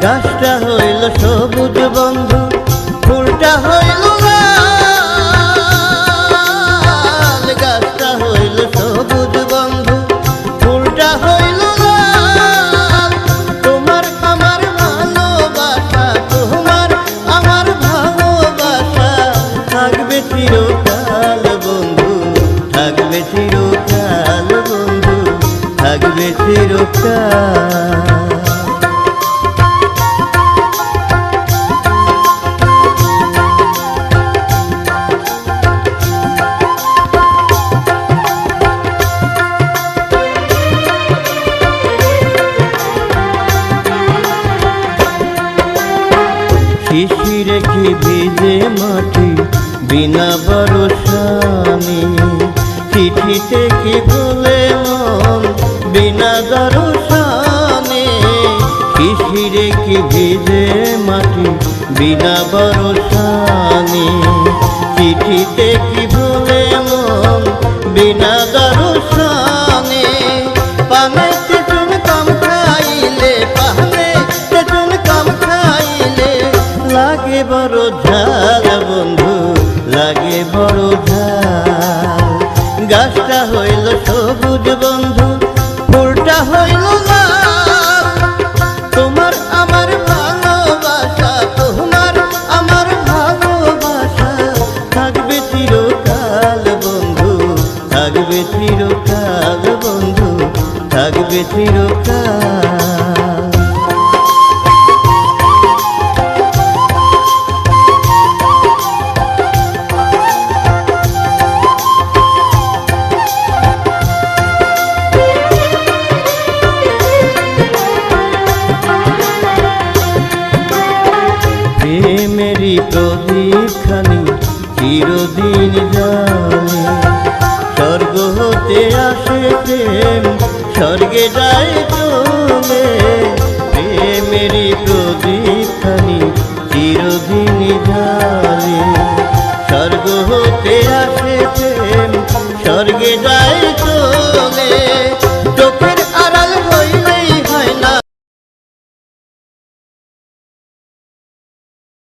গাছটা হইল সবুজ বন্ধু, ফুলটা হইল লাল। গাছটা হইল সবুজ বন্ধু, ফুলটা হইল লাল। তোমার আমার ভালোবাসা, তোমার আমার ভালোবাসা থাকবে চিরকাল বন্ধু, থাকবে চিরকাল বন্ধু, থাকবে চিরকাল। শিশিরে কি ভিজে মাটি বিনা বরসানি, চিঠিতে কি ভুলে মন বিনা দরসানি। শিশিরে কি ভিজে মাটি বিনা বরসানি, চিঠিতে কি ভুলে মন বিনা দরসানি। পানে তেতুন কাম খাইলে, পানে তেতুন কাম খাইলে লাগে বড় ঝাল বন্ধু, লাগে বড় ঝাল। গাছটা হইল সবুজ বন্ধু, ফুলটা হইল লাল। তোমার আমার ভালোবাসা, তোমার আমার ভালোবাসা থাকবে চিরকাল বন্ধু, থাকবে চিরকাল বন্ধু, থাকবে চিরকাল। প্রেমেরই প্রদীপ খানি চিরদিন জানি, স্বর্গ হতে আসে প্রেম, স্বর্গে যায় চলে।